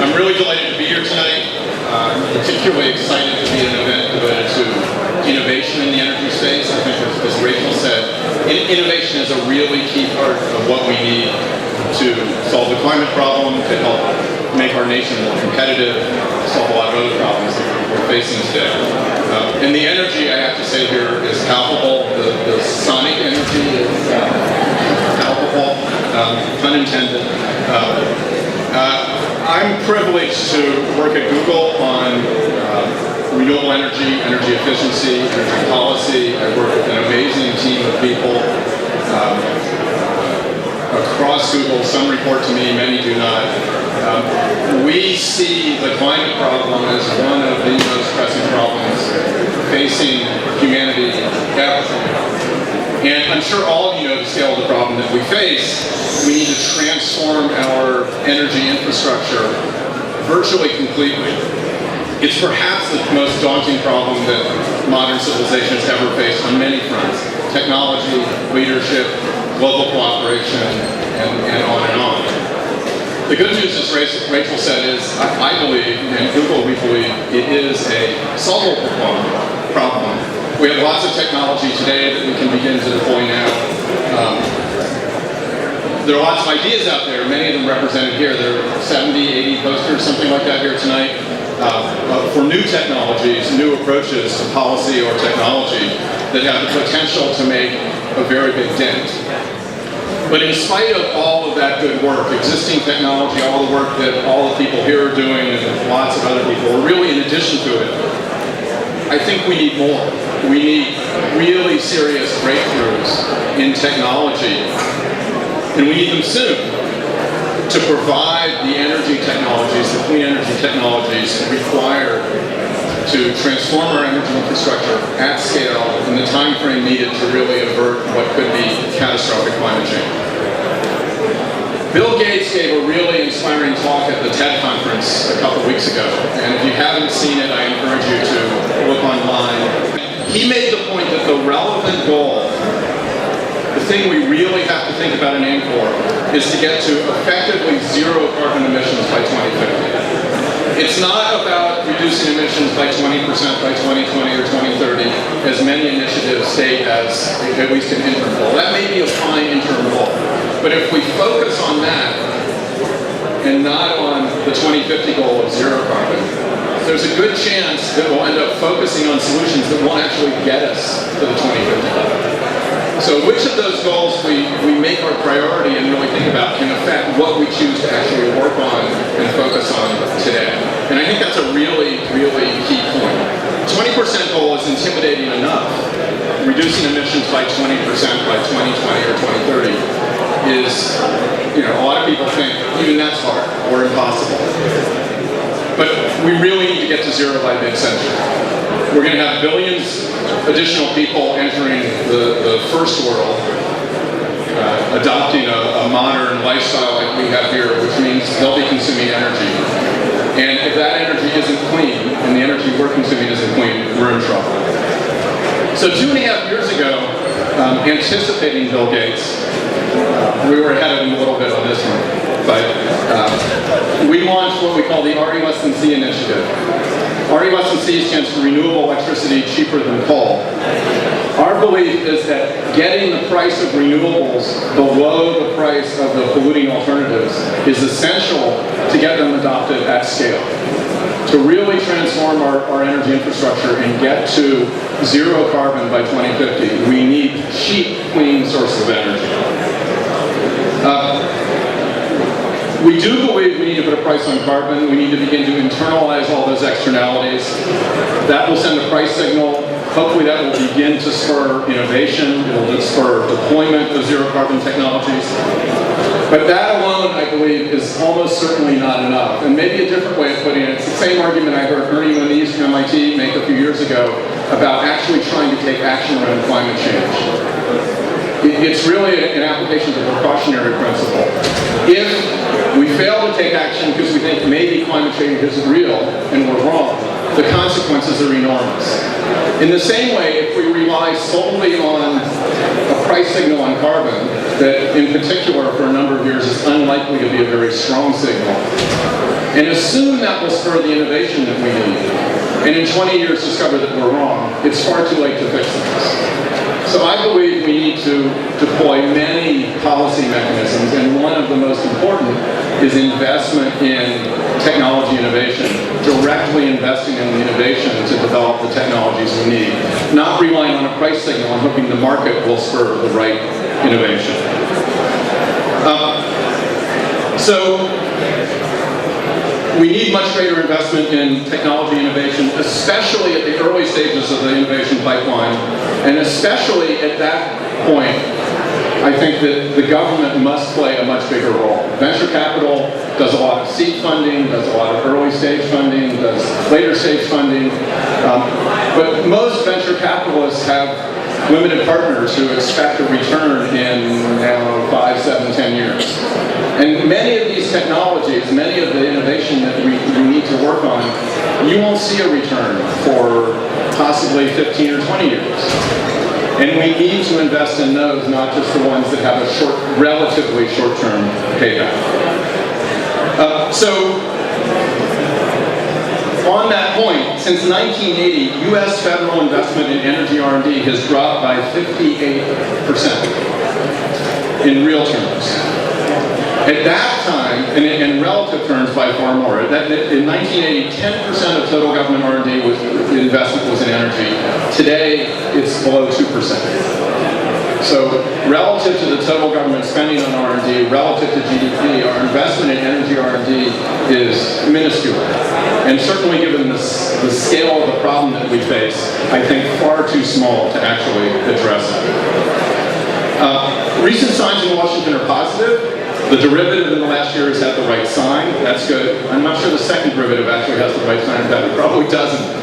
I'm really delighted to be here tonight. I'm particularly excited to be at an event devoted to innovation in the energy space. I think, as Rachel said, innovation is a really key part of what we need to solve the climate problem, to help make our nation more competitive, solve a lot of other problems that we're facing today. And the energy, I have to say here, is palpable. The sonic energy is palpable, pun intended. I'm privileged to work at Google on renewable energy, energy efficiency, energy policy. I work with an amazing team of people across Google. Some report to me, many do not. We see the climate problem as one of the most pressing problems facing humanity ever. And I'm sure all of you know the scale of the problem that we face. We need to transform our energy infrastructure virtually completely. It's perhaps the most daunting problem that modern civilization has ever faced on many fronts. Technology, leadership, global cooperation, and on and on. The good news, as Rachel said, is I believe, and Google we believe, it is a solvable problem. We have lots of technology today that we can begin to deploy now. There are lots of ideas out there, many of them represented here. There are 70, 80 posters, something like that here tonight, for new technologies, new approaches to policy or technology that have the potential to make a very big dent. But in spite of all of that good work, existing technology, all the work that all the people here are doing and lots of other people, or really in addition to it, I think we need more. We need really serious breakthroughs in technology, and we need them soon to provide the energy technologies, the clean energy technologies required to transform our energy infrastructure at scale in the time frame needed to really avert what could be catastrophic climate change. Bill Gates gave a really inspiring talk at the TED conference a couple weeks ago, and if you haven't seen it, I encourage you to look online. He made the point that the relevant goal, the thing we really have to think about and aim for, is to get to effectively zero carbon emissions by 2050. It's not about reducing emissions by 20% by 2020 or 2030, as many initiatives state as at least an interim goal. That may be a fine interim goal, but if we focus on that and not on the 2050 goal of zero carbon, there's a good chance that we'll end up focusing on solutions that won't actually get us to the 2050 goal. So which of those goals we make our priority and really think about can affect what we choose to actually work on and focus on today. And I think that's a really, really key point. 20% goal is intimidating enough. Reducing emissions by 20% by 2020 or 2030 is, a lot of people think even that's hard or impossible. But we really need to get to zero by mid-century. We're going to have billions additional people entering the first world, adopting a modern lifestyle like we have here, which means they'll be consuming energy. And if that energy isn't clean, and the energy we're consuming isn't clean, we're in trouble. So 2.5 years ago, anticipating Bill Gates, we were ahead of him a little bit on this one. But we launched what we call the RE less than C initiative. RE less than C stands for renewable electricity cheaper than coal. Our belief is that getting the price of renewables below the price of the polluting alternatives is essential to get them adopted at scale. To really transform our energy infrastructure and get to zero carbon by 2050, we need cheap, clean sources of energy. We do believe we need to put a price on carbon. We need to begin to internalize all those externalities. That will send a price signal. Hopefully that will begin to spur innovation. It will spur deployment of zero carbon technologies. But that alone, I believe, is almost certainly not enough. And maybe a different way of putting it, it's the same argument I heard Ernie Moniz from MIT make a few years ago about actually trying to take action around climate change. It's really an application of the precautionary principle. If we fail to take action because we think maybe climate change isn't real and we're wrong, the consequences are enormous. In the same way, if we rely solely on a price signal on carbon, that in particular for a number of years is unlikely to be a very strong signal, and assume that will spur the innovation that we need, and in 20 years discover that we're wrong, it's far too late to fix things. So I believe we need to deploy many policy mechanisms, and one of the most important is investment in technology innovation, directly investing in the innovation to develop the technologies we need, not relying on a price signal and hoping the market will spur the right innovation. So we need much greater investment in technology innovation, especially at the early stages of the innovation pipeline, and especially at that point, I think that the government must play a much bigger role. Venture capital does a lot of seed funding, does a lot of early stage funding, does later stage funding, but most venture capitalists have limited partners who expect a return in 5, 7, 10 years. And many of these technologies, many of the innovation that we need to work on, you won't see a return for possibly 15 or 20 years. And we need to invest in those, not just the ones that have a relatively short-term payback. So, on that point, since 1980, U.S. federal investment in energy R&D has dropped by 58% in real terms. At that time, and in relative terms by far more, in 1980, 10% of total government R&D investment was in energy. Today, it's below 2%. So relative to the total government spending on R&D, relative to GDP, our investment in energy R&D is minuscule. And certainly given the scale of the problem that we face, I think far too small to actually address it. Recent signs in Washington are positive. The derivative in the last year has had the right sign. That's good. I'm not sure the second derivative actually has the right sign. That probably doesn't.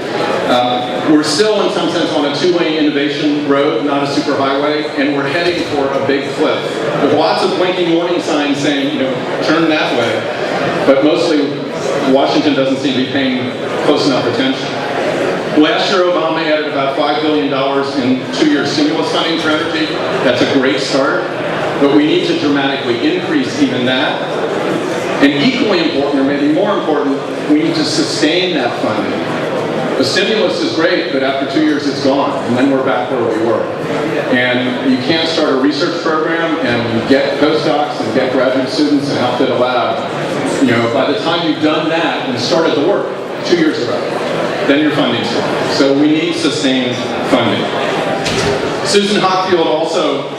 We're still, in some sense, on a two-lane innovation road, not a superhighway, and we're heading for a big cliff with lots of blinking warning signs saying, turn that way. But mostly, Washington doesn't seem to be paying close enough attention. Last year, Obama added about $5 billion in 2-year stimulus funding for energy. That's a great start. But we need to dramatically increase even that. And equally important, or maybe more important, we need to sustain that funding. The stimulus is great, but after 2 years it's gone, and then we're back where we were. And you can't start a research program and get postdocs and get graduate students and outfit a lab. By the time you've done that and started the work 2 years ago, then your funding's gone. So we need sustained funding. Susan Hockfield also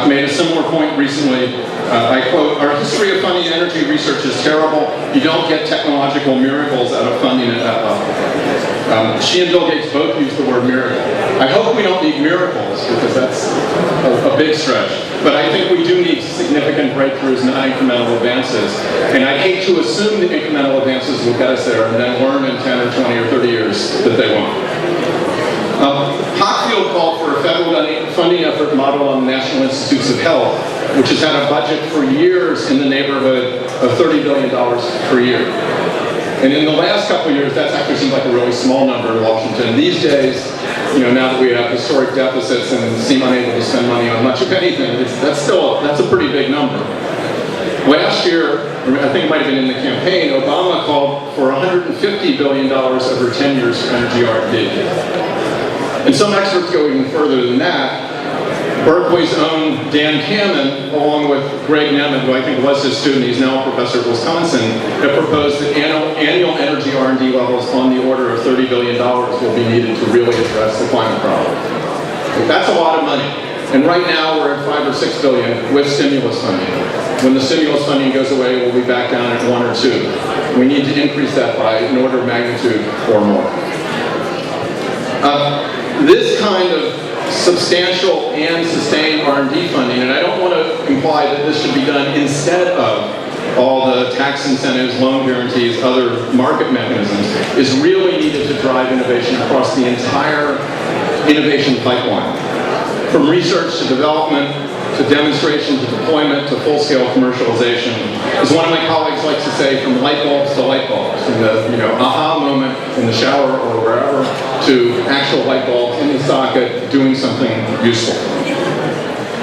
made a similar point recently. I quote, "Our history of funding energy research is terrible. You don't get technological miracles out of funding at that level." She and Bill Gates both used the word miracle. I hope we don't need miracles, because that's a big stretch. But I think we do need significant breakthroughs, not incremental advances. And I hate to assume that incremental advances will get us there and then learn in 10 or 20 or 30 years that they won't. Hockfield called for a federal funding effort modeled on the National Institutes of Health, which has had a budget for years in the neighborhood of $30 billion per year. And in the last couple of years, that's actually seemed like a really small number in Washington. These days, now that we have historic deficits and seem unable to spend money on much of anything, that's a pretty big number. Last year, I think it might have been in the campaign, Obama called for $150 billion over 10 years for energy R&D. And some experts go even further than that. Berkeley's own Dan Kamen, along with Greg Nemeth, who I think was his student, he's now a professor at Wisconsin, have proposed that annual energy R&D levels on the order of $30 billion will be needed to really address the climate problem. That's a lot of money. And right now we're at $5 or $6 billion with stimulus funding. When the stimulus funding goes away, we'll be back down at 1 or 2. We need to increase that by an order of magnitude or more. This kind of substantial and sustained R&D funding, and I don't want to imply that this should be done instead of all the tax incentives, loan guarantees, other market mechanisms, is really needed to drive innovation across the entire innovation pipeline. From research to development, to demonstration, to deployment, to full-scale commercialization. As one of my colleagues likes to say, from light bulbs to light bulbs, from the aha moment in the shower or wherever, to actual light bulbs in the socket doing something useful.